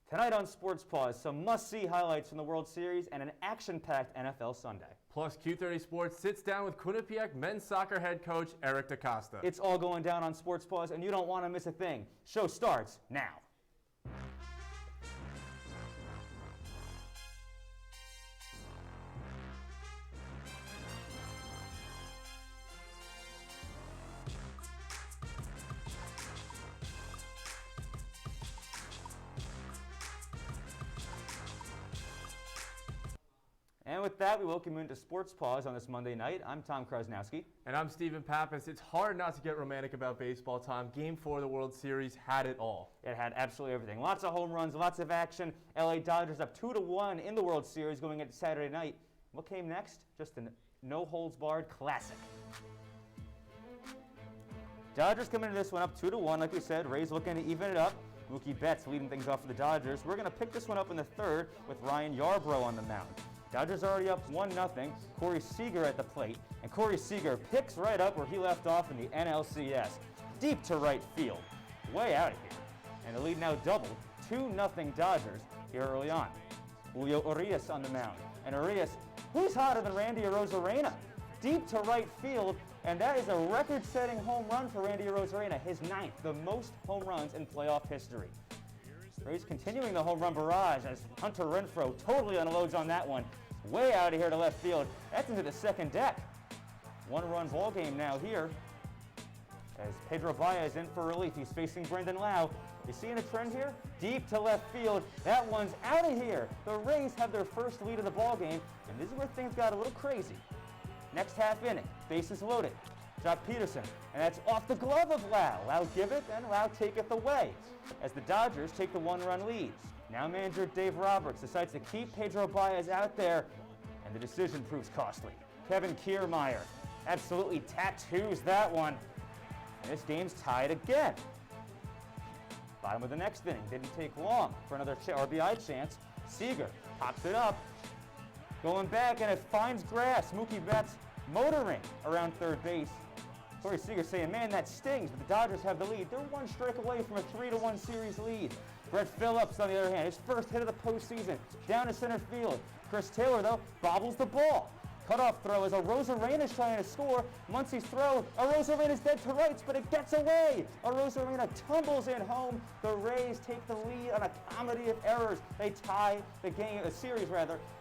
Tonight on Sports Paws, some must-see highlights from the World Series and an action-packed NFL Sunday. Plus, Q30 Sports sits down with Quinnipiac men's soccer head coach Eric DaCosta. It's all going down on Sports Paws, and you don't want to miss a thing. Show starts now. And with that, we welcome you into Sports Paws on this Monday night. I'm Tom Krosnowski. And I'm Pappas. It's hard not to get romantic about baseball, Tom. Game 4 of the World Series had it all. It had absolutely everything. Lots of home runs, lots of action. LA Dodgers up 2-1 in the World Series going into Saturday night. What came next? Just a no-holds-barred classic. Dodgers come into this one up 2-1, like we said. Rays looking to even it up. Mookie Betts leading things off for the Dodgers. We're going to pick this one up in the third with Ryan Yarbrough on the mound. Dodgers already up 1-0. Corey Seager at the plate. And Corey Seager picks right up where he left off in the NLCS. Deep to right field. Way out of here. And the lead now doubled. 2-0 Dodgers here early on. Julio Urias on the mound. And Urias, who's hotter than Randy Arozarena? Deep to right field. And that is a record-setting home run for Randy Arozarena. His 9th, the most home runs in playoff history. Rays continuing the home run barrage as Hunter Renfroe totally unloads on that one. Way out of here to left field. That's into the second deck. One-run ball game now here as Pedro Baez in for relief. He's facing Brendan Lau. You seeing a trend here? Deep to left field. That one's out of here. The Rays have their first lead of the ball game, and this is where things got a little crazy. Next half inning, bases loaded. Jock Peterson, and that's off the glove of Lau. Lau giveth, and Lau taketh away as the Dodgers take the one-run lead. Now manager Dave Roberts decides to keep Pedro Baez out there, and the decision proves costly. Kevin Kiermaier absolutely tattoos that one, and this game's tied again. Bottom of the next inning, didn't take long for another RBI chance. Seager pops it up, going back, and it finds grass. Mookie Betts motoring around third base. Corey Seager saying, man, that stings, but the Dodgers have the lead. They're one strike away from a 3-1 series lead. Brett Phillips, on the other hand, his first hit of the postseason, down to center field. Chris Taylor, though, bobbles the ball. Cutoff throw as Arozarena's trying to score. Muncie's throw, Arozarena's dead to rights, but it gets away. Arozarena tumbles in home. The Rays take the lead on a comedy of errors. They tie the series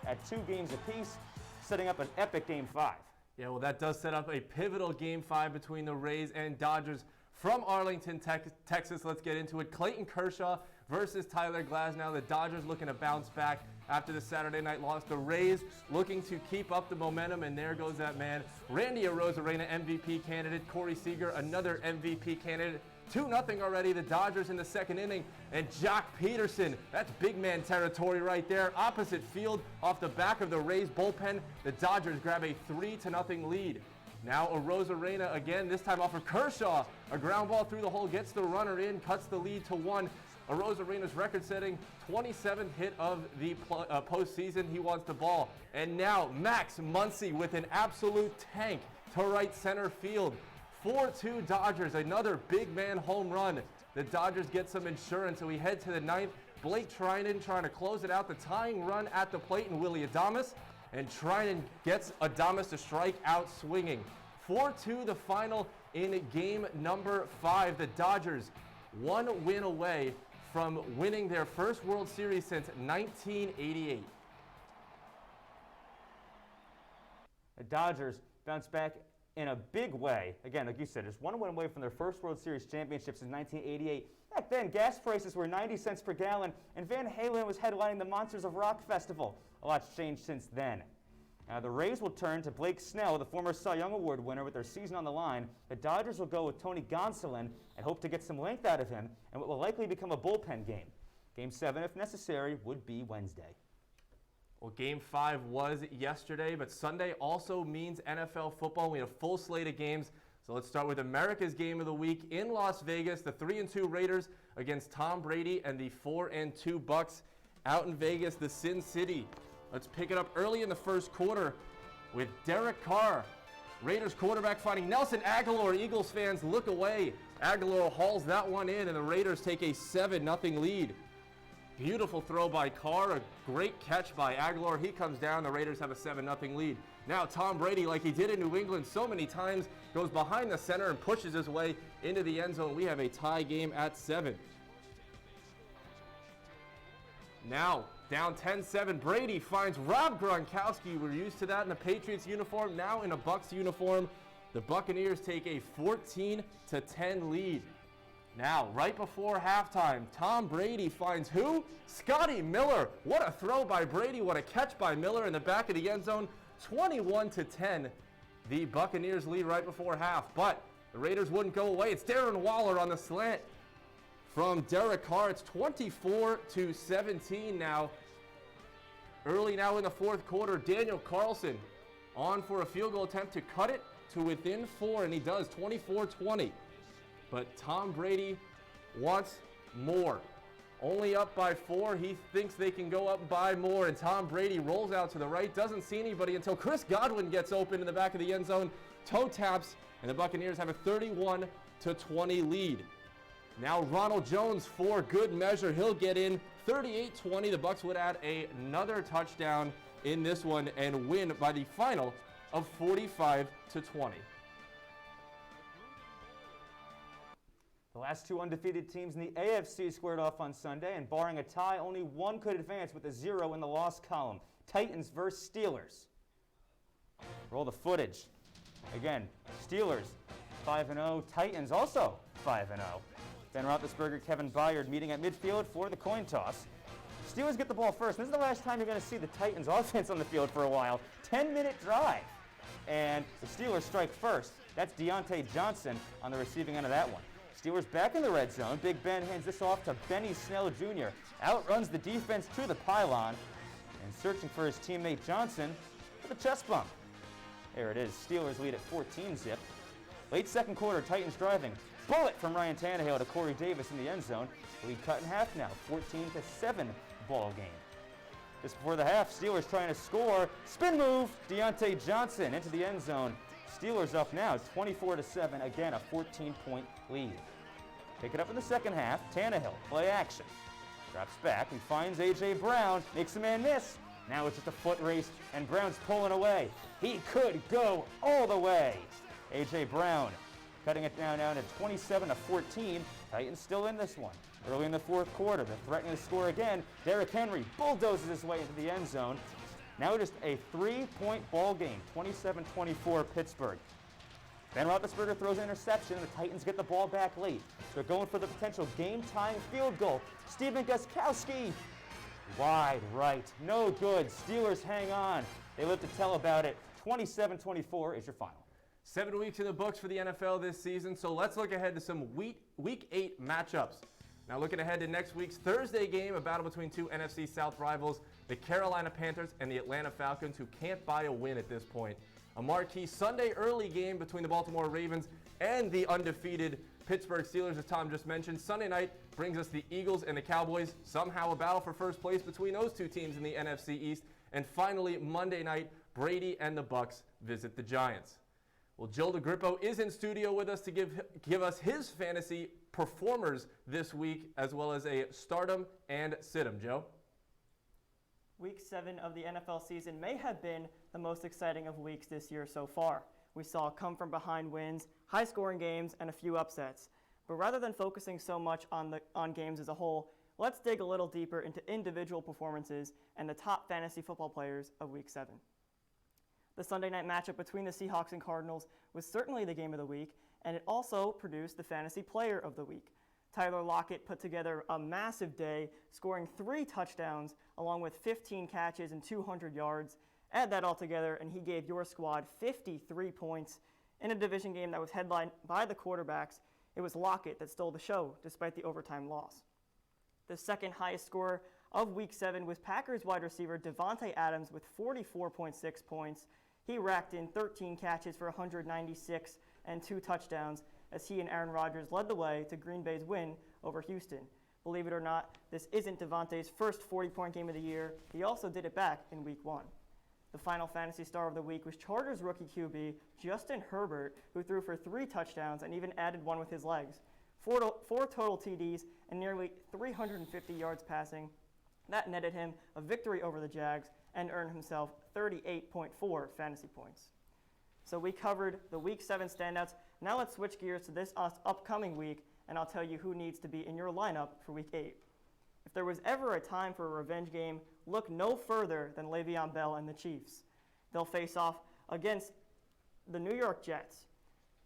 at 2 games apiece, setting up an epic Game 5. Yeah, well, that does set up a pivotal Game 5 between the Rays and Dodgers from Arlington, Texas. Let's get into it. Clayton Kershaw versus Tyler Glasnow. The Dodgers looking to bounce back after the Saturday night loss. The Rays looking to keep up the momentum, and there goes that man. Randy Arozarena, MVP candidate. Corey Seager, another MVP candidate. 2-0 already, the Dodgers in the second inning. And Jock Peterson, that's big man territory right there. Opposite field, off the back of the Rays bullpen, the Dodgers grab a 3-0 lead. Now Arozarena again, this time off of Kershaw. A ground ball through the hole, gets the runner in, cuts the lead to 1. Arozarena's record-setting 27th hit of the postseason. He wants the ball. And now Max Muncy with an absolute tank to right center field. 4-2 Dodgers, another big man home run. The Dodgers get some insurance, and we head to the 9th. Blake Treinen trying to close it out. The tying run at the plate, and Willie Adames. And Treinen gets Adames to strike out swinging. 4-2 the final in game number 5. The Dodgers 1 win away from winning their first World Series since 1988. The Dodgers bounce back in a big way. Again, like you said, just 1 win away from their first World Series championship since 1988. Back then, gas prices were 90 cents per gallon, and Van Halen was headlining the Monsters of Rock Festival. A lot's changed since then. Now, the Rays will turn to Blake Snell, the former Cy Young Award winner, with their season on the line. The Dodgers will go with Tony Gonsolin and hope to get some length out of him, and what will likely become a bullpen game. Game 7, if necessary, would be Wednesday. Well, Game 5 was yesterday, but Sunday also means NFL football. We have a full slate of games. So let's start with America's game of the week in Las Vegas. The 3-2 Raiders against Tom Brady and the 4-2 Bucks out in Vegas, the Sin City. Let's pick it up early in the first quarter with Derek Carr. Raiders quarterback finding Nelson Aguilar. Eagles fans look away. Aguilar hauls that one in, and the Raiders take a 7-0 lead. Beautiful throw by Carr, a great catch by Aguilar. He comes down, the Raiders have a 7-0 lead. Now Tom Brady, like he did in New England so many times, goes behind the center and pushes his way into the end zone. We have a tie game at 7. Now, down 10-7, Brady finds Rob Gronkowski. We're used to that in the Patriots uniform, now in a Bucs uniform. The Buccaneers take a 14-10 lead. Now, right before halftime, Tom Brady finds who? Scotty Miller. What a throw by Brady. What a catch by Miller in the back of the end zone. 21-10. The Buccaneers lead right before half, but the Raiders wouldn't go away. It's Darren Waller on the slant from Derek Carr. It's 24-17 now. Early now in the fourth quarter, Daniel Carlson on for a field goal attempt to cut it to within 4, and he does, 24-20. But Tom Brady wants more. Only up by 4. He thinks they can go up by more, and Tom Brady rolls out to the right, doesn't see anybody until Chris Godwin gets open in the back of the end zone, toe taps, and the Buccaneers have a 31-20 lead. Now Ronald Jones for good measure. He'll get in 38-20. The Bucs would add another touchdown in this one and win by the final of 45-20. The last 2 undefeated teams in the AFC squared off on Sunday, and barring a tie, only one could advance with a 0 in the loss column. Titans versus Steelers. Roll the footage. Again, Steelers 5-0, Titans also 5-0. Ben Roethlisberger, Kevin Byard meeting at midfield for the coin toss. Steelers get the ball first. This is the last time you're going to see the Titans offense on the field for a while. 10-minute drive. And the Steelers strike first. That's Deontay Johnson on the receiving end of that one. Steelers back in the red zone. Big Ben hands this off to Benny Snell Jr. Outruns the defense to the pylon and searching for his teammate Johnson with a chest bump. There it is. Steelers lead at 14-zip. Late second quarter, Titans driving. Bullet from Ryan Tannehill to Corey Davis in the end zone. Lead cut in half now. 14-7 ball game. Just before the half, Steelers trying to score. Spin move. Deontay Johnson into the end zone. Steelers up now 24-7. Again, a 14-point lead. Pick it up in the second half. Tannehill, play action. Drops back and finds A.J. Brown. Makes a man miss. Now it's just a foot race, and Brown's pulling away. He could go all the way. A.J. Brown cutting it down now to 27-14. Titans still in this one. Early in the fourth quarter, they're threatening to score again. Derrick Henry bulldozes his way into the end zone. Now just a 3-point ball game, 27-24 Pittsburgh. Ben Roethlisberger throws an interception, and the Titans get the ball back late. They're going for the potential game-tying field goal. Stephen Gostkowski, wide right, no good. Steelers hang on. They live to tell about it. 27-24 is your final. 7 weeks in the books for the NFL this season, so let's look ahead to some Week 8 matchups. Now looking ahead to next week's Thursday game, a battle between 2 NFC South rivals, the Carolina Panthers and the Atlanta Falcons, who can't buy a win at this point. A marquee Sunday early game between the Baltimore Ravens and the undefeated Pittsburgh Steelers, as Tom just mentioned. Sunday night brings us the Eagles and the Cowboys. Somehow a battle for first place between those two teams in the NFC East. And finally, Monday night, Brady and the Bucs visit the Giants. Well, Joe DeGrippo is in studio with us to give us his fantasy performers this week, as well as a stardom and situm. Joe? Week 7 of the NFL season may have been the most exciting of weeks this year so far. We saw come-from-behind wins, high-scoring games, and a few upsets. But rather than focusing so much on games as a whole, let's dig a little deeper into individual performances and the top fantasy football players of Week 7. The Sunday night matchup between the Seahawks and Cardinals was certainly the game of the week, and it also produced the fantasy player of the week. Tyler Lockett put together a massive day, scoring 3 touchdowns along with 15 catches and 200 yards. Add that all together, and he gave your squad 53 points. In a division game that was headlined by the quarterbacks, it was Lockett that stole the show despite the overtime loss. The second highest scorer of Week 7 was Packers wide receiver Devontae Adams with 44.6 points. He racked in 13 catches for 196 and 2 touchdowns as he and Aaron Rodgers led the way to Green Bay's win over Houston. Believe it or not, this isn't Devontae's first 40-point game of the year. He also did it back in Week 1. The final fantasy star of the week was Chargers rookie QB Justin Herbert, who threw for 3 touchdowns and even added one with his legs. 4 total TDs and nearly 350 yards passing. That netted him a victory over the Jags and earned himself 38.4 fantasy points. So we covered the Week 7 standouts. Now let's switch gears to this upcoming week, and I'll tell you who needs to be in your lineup for Week 8. If there was ever a time for a revenge game, look no further than Le'Veon Bell and the Chiefs. They'll face off against the New York Jets.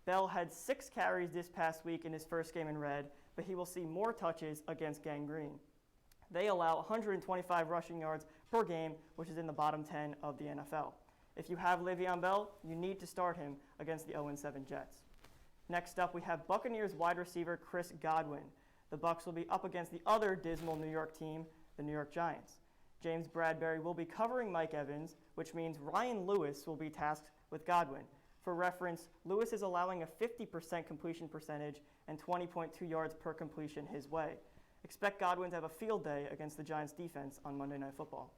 Bell had 6 carries this past week in his first game in red, but he will see more touches against Gang Green. They allow 125 rushing yards per game, which is in the bottom 10 of the NFL. If you have Le'Veon Bell, you need to start him against the 0-7 Jets. Next up, we have Buccaneers wide receiver Chris Godwin. The Bucs will be up against the other dismal New York team, the New York Giants. James Bradbury will be covering Mike Evans, which means Ryan Lewis will be tasked with Godwin. For reference, Lewis is allowing a 50% completion percentage and 20.2 yards per completion his way. Expect Godwin to have a field day against the Giants defense on Monday Night Football.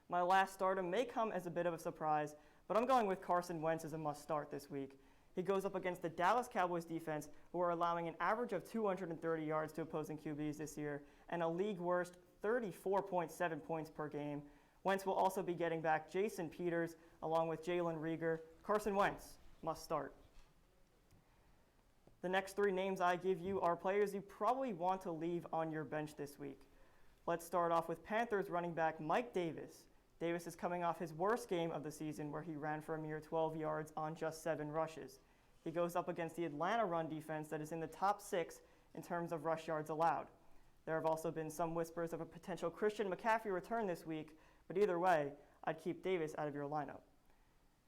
My last stardom may come as a bit of a surprise, but I'm going with Carson Wentz as a must start this week. He goes up against the Dallas Cowboys defense, who are allowing an average of 230 yards to opposing QBs this year and a league worst 34.7 points per game. Wentz will also be getting back Jason Peters along with Jalen Reagor. Carson Wentz must start. The next 3 names I give you are players you probably want to leave on your bench this week. Let's start off with Panthers running back Mike Davis. Davis is coming off his worst game of the season where he ran for a mere 12 yards on just 7 rushes. He goes up against the Atlanta run defense that is in the top 6 in terms of rush yards allowed. There have also been some whispers of a potential Christian McCaffrey return this week, but either way, I'd keep Davis out of your lineup.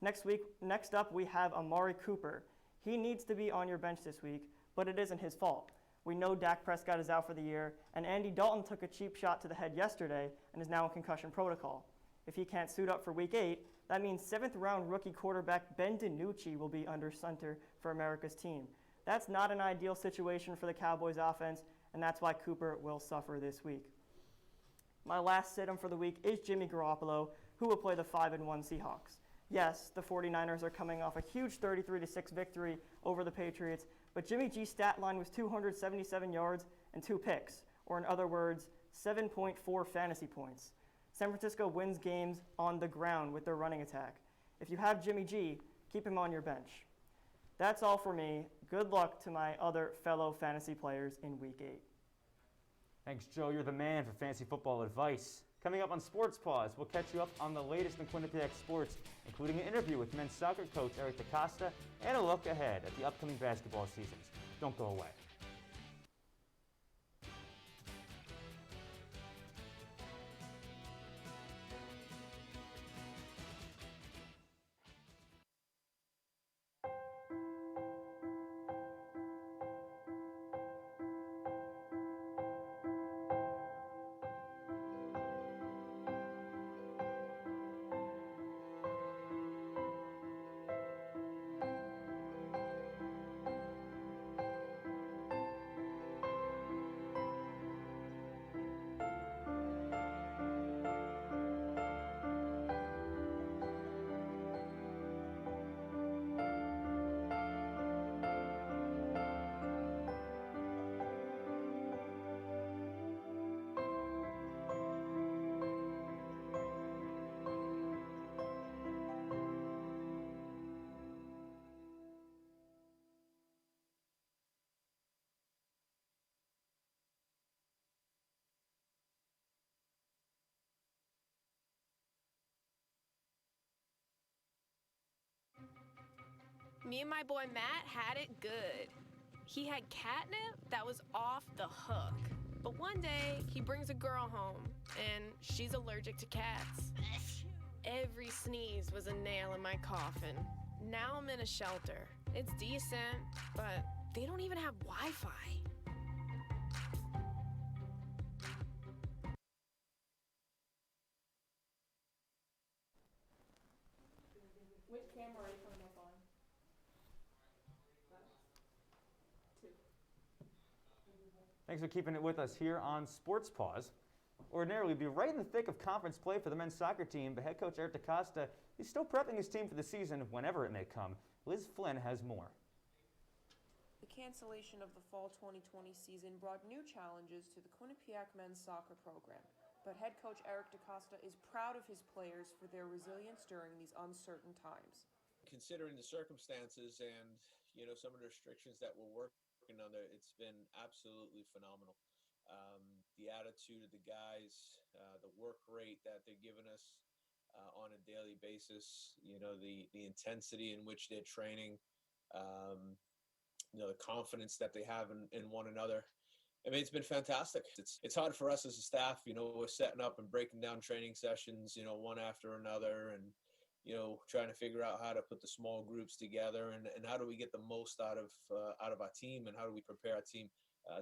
Next up, we have Amari Cooper. He needs to be on your bench this week, but it isn't his fault. We know Dak Prescott is out for the year, and Andy Dalton took a cheap shot to the head yesterday and is now in concussion protocol. If he can't suit up for Week 8, that means 7th-round rookie quarterback Ben DiNucci will be under center for America's team. That's not an ideal situation for the Cowboys offense, and that's why Cooper will suffer this week. My last sit-em for the week is Jimmy Garoppolo, who will play the 5-1 Seahawks. Yes, the 49ers are coming off a huge 33-6 victory over the Patriots, but Jimmy G's stat line was 277 yards and 2 picks, or in other words, 7.4 fantasy points. San Francisco wins games on the ground with their running attack. If you have Jimmy G, keep him on your bench. That's all for me. Good luck to my other fellow fantasy players in Week 8. Thanks, Joe. You're the man for fantasy football advice. Coming up on Sports Paws, we'll catch you up on the latest in Quinnipiac sports, including an interview with men's soccer coach Eric DaCosta and a look ahead at the upcoming basketball seasons. Don't go away. Me and my boy Matt had it good. He had catnip that was off the hook. But one day, he brings a girl home, and she's allergic to cats. Every sneeze was a nail in my coffin. Now I'm in a shelter. It's decent, but they don't even have Wi-Fi. Which camera are you coming up on? 2. Thanks for keeping it with us here on Sports Paws. Ordinarily, we'd be right in the thick of conference play for the men's soccer team, but head coach Eric DaCosta is still prepping his team for the season whenever it may come. Liz Flynn has more. The cancellation of the fall 2020 season brought new challenges to the Quinnipiac men's soccer program, but head coach Eric DaCosta is proud of his players for their resilience during these uncertain times. Considering the circumstances and, some of the restrictions that we're working under, it's been absolutely phenomenal. The attitude of the guys, the work rate that they're giving us on a daily basis, the intensity in which they're training, the confidence that they have in one another. I mean, it's been fantastic. It's hard for us as a staff. We're setting up and breaking down training sessions, one after another, and trying to figure out how to put the small groups together, and how do we get the most out of our team, and how do we prepare our team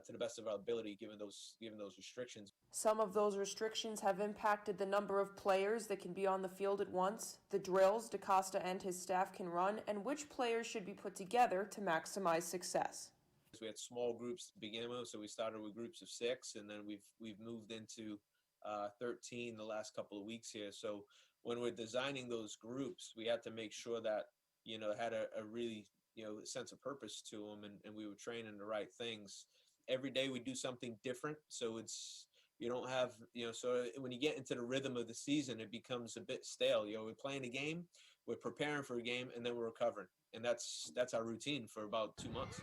to the best of our ability given those restrictions. Some of those restrictions have impacted the number of players that can be on the field at once, the drills DaCosta and his staff can run, and which players should be put together to maximize success. We had small groups to begin with, so we started with groups of 6, and then we've moved into 13 the last couple of weeks here. So when we're designing those groups, we had to make sure that they had a really sense of purpose to them, and we were training the right things. Every day we do something different, so you don't have so when you get into the rhythm of the season, it becomes a bit stale. We're playing a game, we're preparing for a game, and then we're recovering, and that's our routine for about 2 months.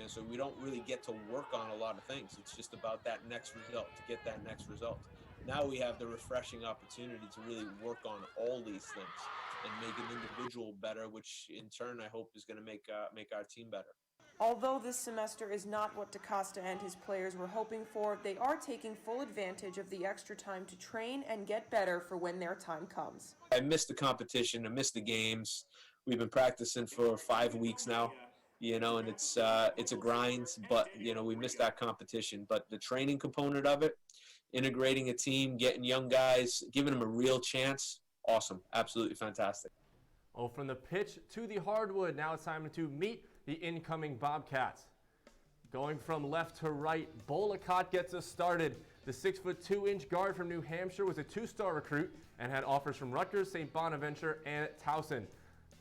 So we don't really get to work on a lot of things. It's just about that next result, to get that next result. Now we have the refreshing opportunity to really work on all these things and make an individual better, which in turn I hope is going to make our team better. Although this semester is not what DaCosta and his players were hoping for, they are taking full advantage of the extra time to train and get better for when their time comes. I missed the competition, I missed the games. We've been practicing for 5 weeks now. And it's a grind, but we missed that competition. But the training component of it, integrating a team, getting young guys, giving them a real chance, awesome, absolutely fantastic. Oh, from the pitch to the hardwood, now it's time to meet the incoming Bobcats. Going from left to right, Bollicott gets us started. The 6'2" guard from New Hampshire was a 2-star recruit and had offers from Rutgers, St. Bonaventure, and Towson.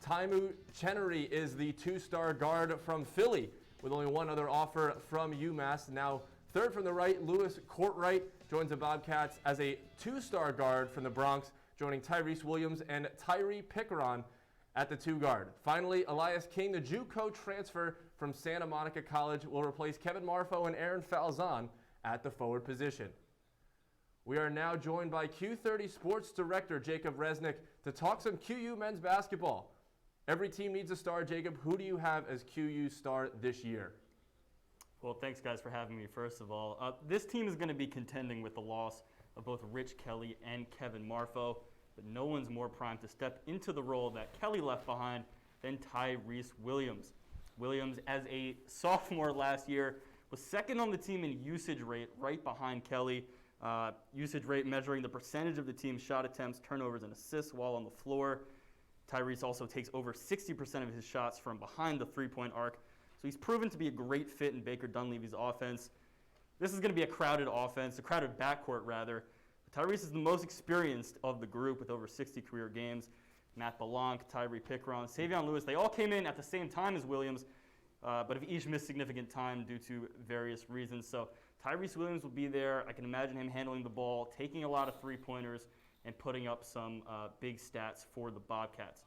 Taimu Chenery is the 2-star guard from Philly, with only one other offer from UMass. Now, third from the right, Lewis Courtwright joins the Bobcats as a 2-star guard from the Bronx, joining Tyrese Williams and Tyree Picaron at the 2 guard. Finally, Elias King, the JUCO transfer from Santa Monica College, will replace Kevin Marfo and Aaron Falzon at the forward position. We are now joined by Q30 Sports Director Jacob Resnick to talk some QU men's basketball. Every team needs a star. Jacob, who do you have as QU's star this year? Well, thanks, guys, for having me, first of all. This team is going to be contending with the loss of both Rich Kelly and Kevin Marfo, but no one's more primed to step into the role that Kelly left behind than Tyrese Williams. Williams, as a sophomore last year, was second on the team in usage rate, right behind Kelly. Usage rate measuring the percentage of the team's shot attempts, turnovers, and assists while on the floor. Tyrese also takes over 60% of his shots from behind the three-point arc, so he's proven to be a great fit in Baker Dunleavy's offense. This is going to be a crowded offense, a crowded backcourt rather. Tyrese is the most experienced of the group with over 60 career games. Matt Belanc, Tyree Picaron, Savion Lewis, they all came in at the same time as Williams, but have each missed significant time due to various reasons. So Tyrese Williams will be there. I can imagine him handling the ball, taking a lot of three-pointers, and putting up some big stats for the Bobcats.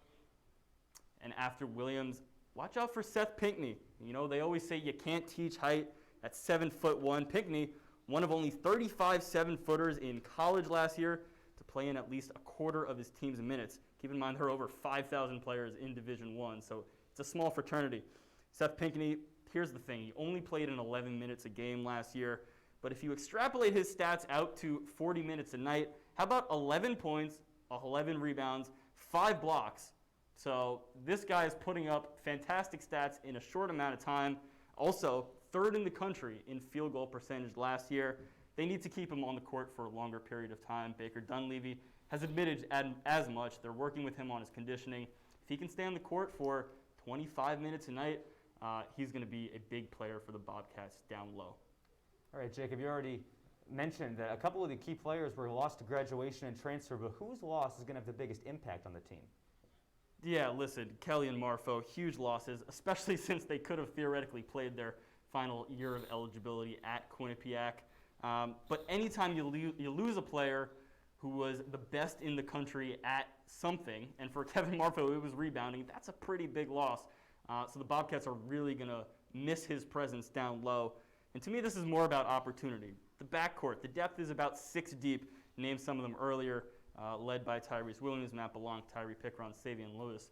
And after Williams, watch out for Seth Pinckney. They always say you can't teach height. At 7'1", Pinckney, one of only 35 7-footers in college last year to play in at least a quarter of his team's minutes. Keep in mind there are over 5,000 players in Division I, so it's a small fraternity. Seth Pinckney, here's the thing. He only played in 11 minutes a game last year, but if you extrapolate his stats out to 40 minutes a night, how about 11 points, 11 rebounds, 5 blocks? So this guy is putting up fantastic stats in a short amount of time. Also, third in the country in field goal percentage last year. They need to keep him on the court for a longer period of time. Baker Dunleavy has admitted as much. They're working with him on his conditioning. If he can stay on the court for 25 minutes a night, he's going to be a big player for the Bobcats down low. All right, Jacob, you already mentioned that a couple of the key players were lost to graduation and transfer, but whose loss is going to have the biggest impact on the team? Yeah, listen, Kelly and Marfo, huge losses, especially since they could have theoretically played their final year of eligibility at Quinnipiac. But anytime you lose a player who was the best in the country at something, and for Kevin Marfo, it was rebounding, that's a pretty big loss. So the Bobcats are really going to miss his presence down low. And to me, this is more about opportunity. The backcourt, the depth is about 6 deep. Named some of them earlier, led by Tyrese Williams, Matt Belong, Tyree Pickron, Savion Lewis.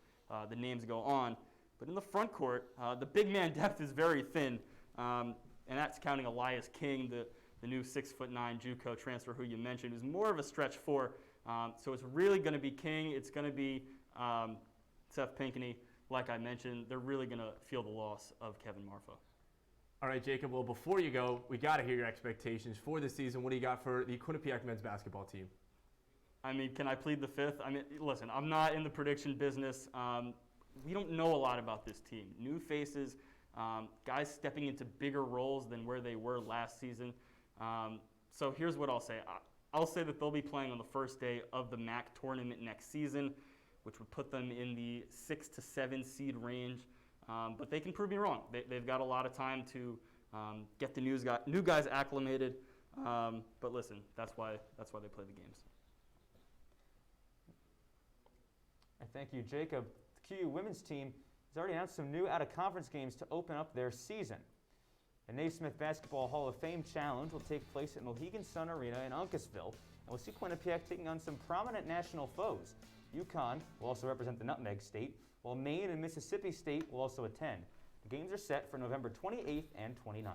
The names go on. But in the front court, the big man depth is very thin. And that's counting Elias King, the new 6'9" JUCO transfer who you mentioned, who's more of a stretch 4. So it's really going to be King. It's going to be Seth Pinckney. Like I mentioned, they're really going to feel the loss of Kevin Marfo. All right, Jacob. Well, before you go, we got to hear your expectations for the season. What do you got for the Quinnipiac men's basketball team? I mean, can I plead the fifth? I mean, listen, I'm not in the prediction business. We don't know a lot about this team. New faces, guys stepping into bigger roles than where they were last season. So here's what I'll say. I'll say that they'll be playing on the first day of the MAC tournament next season, which would put them in the 6 to 7 seed range. But they can prove me wrong. They've got a lot of time to get the new guys acclimated. But listen, that's why they play the games. Thank you, Jacob. The QU women's team has already announced some new out-of-conference games to open up their season. The Naismith Basketball Hall of Fame Challenge will take place at Mohegan Sun Arena in Uncasville, and we'll see Quinnipiac taking on some prominent national foes. UConn will also represent the Nutmeg State, while Maine and Mississippi State will also attend. The games are set for November 28th and 29th.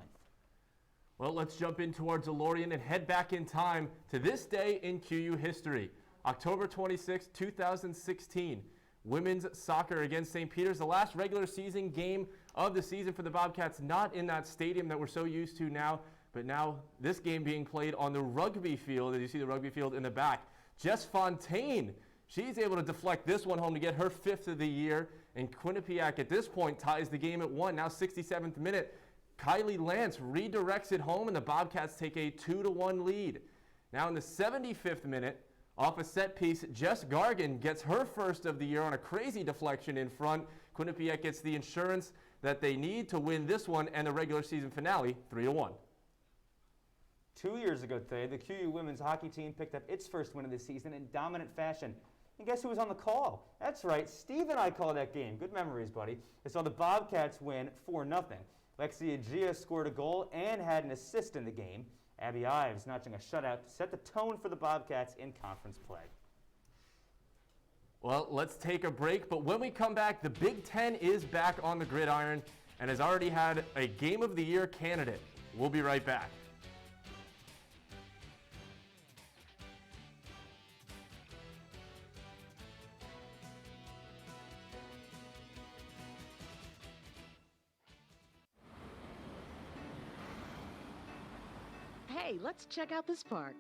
Well, let's jump into our DeLorean and head back in time to this day in QU history. October 26, 2016. Women's soccer against St. Peter's, the last regular season game of the season for the Bobcats, not in that stadium that we're so used to now, but now this game being played on the rugby field, as you see the rugby field in the back. Jess Fontaine, she's able to deflect this one home to get her 5th of the year, and Quinnipiac at this point ties the game at 1, now 67th minute. Kylie Lance redirects it home, and the Bobcats take a 2-1 lead. Now in the 75th minute, off a set piece, Jess Gargan gets her 1st of the year on a crazy deflection in front. Quinnipiac gets the insurance that they need to win this one and the regular season finale 3-1. 2 years ago today, the QU women's hockey team picked up its first win of the season in dominant fashion. And guess who was on the call? That's right, Steve and I called that game. Good memories, buddy. I saw the Bobcats win 4-0. Lexia Gia scored a goal and had an assist in the game. Abby Ives notching a shutout to set the tone for the Bobcats in conference play. Well, let's take a break, but when we come back, the Big Ten is back on the gridiron and has already had a Game of the Year candidate. We'll be right back. Hey, let's check out this park.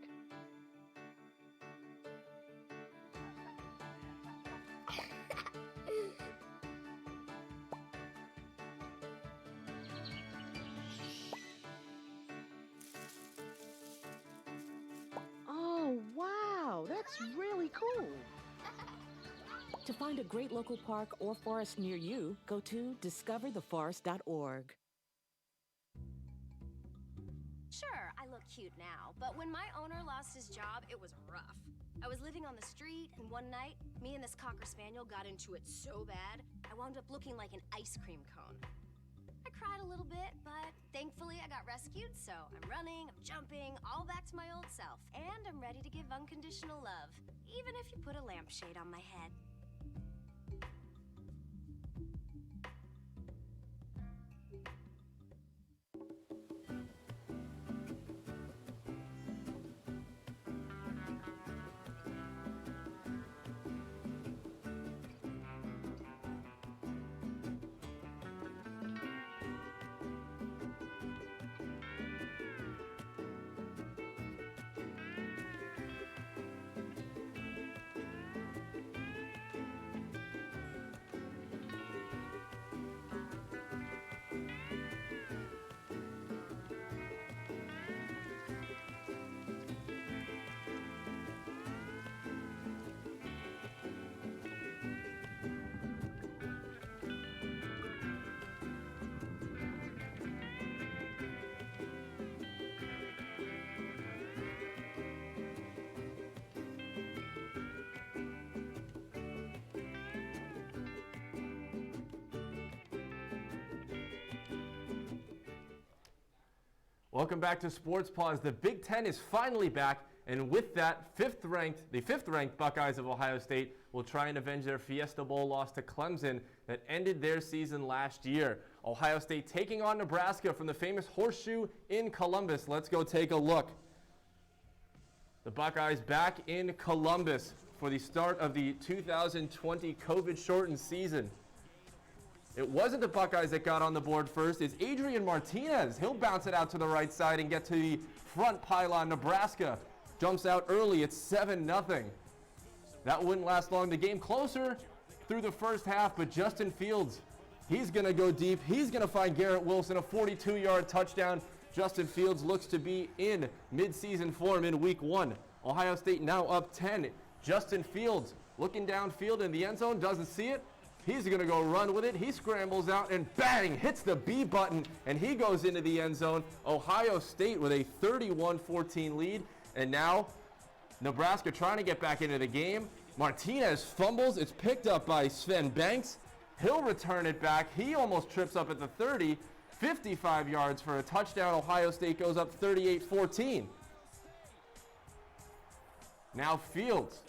Oh, wow, that's really cool. To find a great local park or forest near you, go to discovertheforest.org. Sure, I look cute now, but when my owner lost his job, it was rough. I was living on the street, and one night, me and this Cocker Spaniel got into it so bad, I wound up looking like an ice cream cone. I cried a little bit, but thankfully I got rescued, so I'm running, I'm jumping, all back to my old self, and I'm ready to give unconditional love, even if you put a lampshade on my head. Welcome back to Sports Paws. The Big Ten is finally back, and with that, the fifth-ranked Buckeyes of Ohio State will try and avenge their Fiesta Bowl loss to Clemson that ended their season last year. Ohio State taking on Nebraska from the famous Horseshoe in Columbus. Let's go take a look. The Buckeyes back in Columbus for the start of the 2020 COVID-shortened season. It wasn't the Buckeyes that got on the board first. It's Adrian Martinez. He'll bounce it out to the right side and get to the front pylon. Nebraska jumps out early. It's 7-0. That wouldn't last long. The game closer through the first half, but Justin Fields, he's going to go deep. He's going to find Garrett Wilson, a 42-yard touchdown. Justin Fields looks to be in midseason form in week 1. Ohio State now up 10. Justin Fields looking downfield in the end zone, doesn't see it. He's going to go run with it. He scrambles out and bang, hits the B button, and he goes into the end zone. Ohio State with a 31-14 lead, and now Nebraska trying to get back into the game. Martinez fumbles. It's picked up by Sven Banks. He'll return it back. He almost trips up at the 30. 55 yards for a touchdown. Ohio State goes up 38-14. Now Fields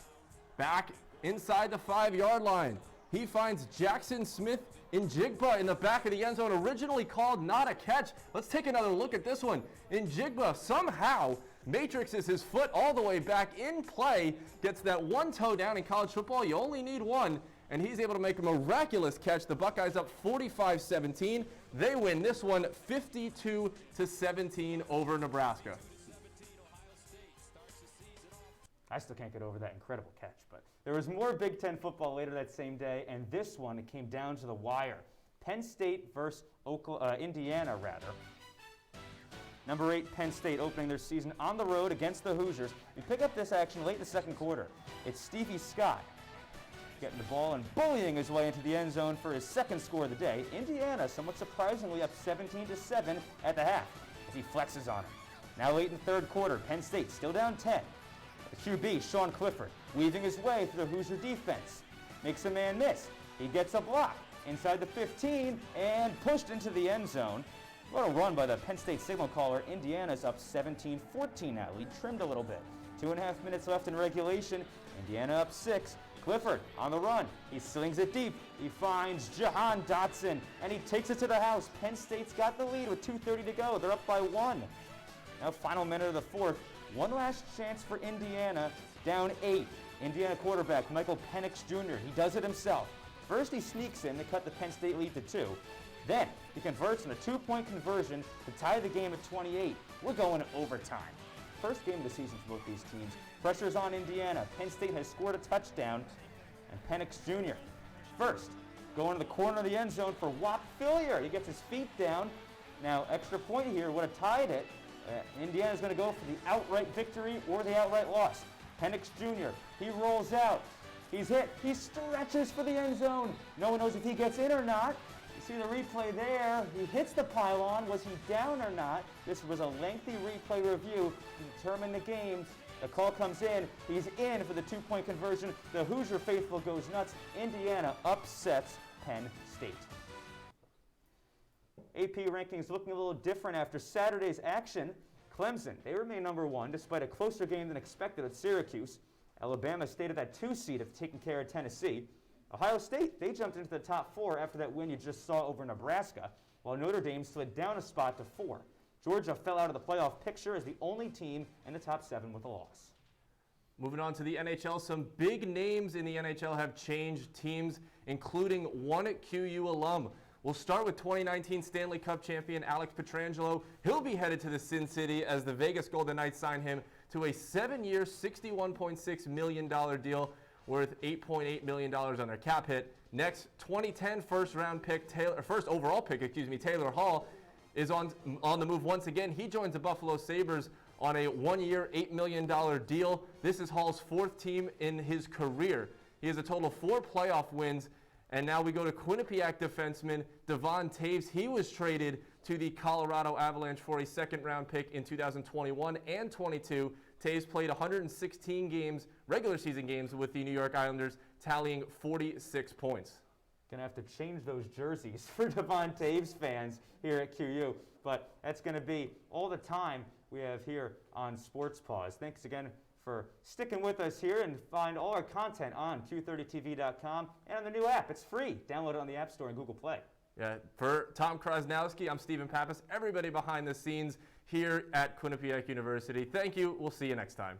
back inside the 5-yard line. He finds Jackson Smith in Jigba in the back of the end zone, originally called not a catch. Let's take another look at this one. In Jigba somehow matrixes his foot all the way back in play, gets that one toe down. In college football, you only need one, and he's able to make a miraculous catch. The Buckeyes up 45-17. They win this one 52-17 over Nebraska. I still can't get over that incredible catch, but there was more Big Ten football later that same day, and this one, it came down to the wire. Penn State versus Indiana, rather. Number 8, Penn State, opening their season on the road against the Hoosiers. We pick up this action late in the second quarter. It's Stevie Scott getting the ball and bullying his way into the end zone for his second score of the day. Indiana, somewhat surprisingly, up 17-7 at the half as he flexes on him. Now late in the third quarter, Penn State still down 10. The QB, Sean Clifford, weaving his way through the Hoosier defense. Makes a man miss. He gets a block inside the 15 and pushed into the end zone. What a run by the Penn State signal caller. Indiana's up 17-14 now. Lead trimmed a little bit. 2.5 minutes left in regulation. Indiana up 6. Clifford on the run. He slings it deep. He finds Jahan Dotson, and he takes it to the house. Penn State's got the lead with 2:30 to go. They're up by 1. Now final minute of the fourth. One last chance for Indiana, down 8. Indiana quarterback Michael Penix Jr., he does it himself. First he sneaks in to cut the Penn State lead to 2. Then he converts in a 2-point conversion to tie the game at 28. We're going to overtime. First game of the season for both these teams. Pressure's on Indiana. Penn State has scored a touchdown, and Penix Jr. first going to the corner of the end zone for Whop Fillier. He gets his feet down. Now extra point here would have tied it. Indiana's going to go for the outright victory or the outright loss. Penix Jr., he rolls out. He's hit. He stretches for the end zone. No one knows if he gets in or not. You see the replay there. He hits the pylon. Was he down or not? This was a lengthy replay review to determine the game. The call comes in. He's in for the 2-point conversion. The Hoosier faithful goes nuts. Indiana upsets Penn State. AP rankings looking a little different after Saturday's action. Clemson, they remain number 1 despite a closer game than expected at Syracuse. Alabama stayed at that 2 seed of taking care of Tennessee. Ohio State, they jumped into the top 4 after that win you just saw over Nebraska, while Notre Dame slid down a spot to 4. Georgia fell out of the playoff picture as the only team in the top 7 with a loss. Moving on to the NHL, some big names in the NHL have changed teams, including one QU alum. We'll start with 2019 Stanley Cup champion Alex Pietrangelo. He'll be headed to the Sin City as the Vegas Golden Knights sign him to a 7-year, $61.6 million deal worth $8.8 million on their cap hit. Next, 2010 first overall pick, Taylor Hall is on the move once again. He joins the Buffalo Sabres on a 1-year, $8 million deal. This is Hall's 4th team in his career. He has a total of 4 playoff wins. And now we go to Quinnipiac defenseman Devon Taves. He was traded to the Colorado Avalanche for a 2nd-round pick in 2021 and 22. Taves played 116 games, regular season games, with the New York Islanders, tallying 46 points. Going to have to change those jerseys for Devon Taves fans here at QU. But that's going to be all the time we have here on Sports Paws. Thanks again for sticking with us here, and find all our content on Q30TV.com and on the new app. It's free. Download it on the App Store and Google Play. Yeah, for Tom Krosnowski, I'm Stephen Pappas, everybody behind the scenes here at Quinnipiac University. Thank you. We'll see you next time.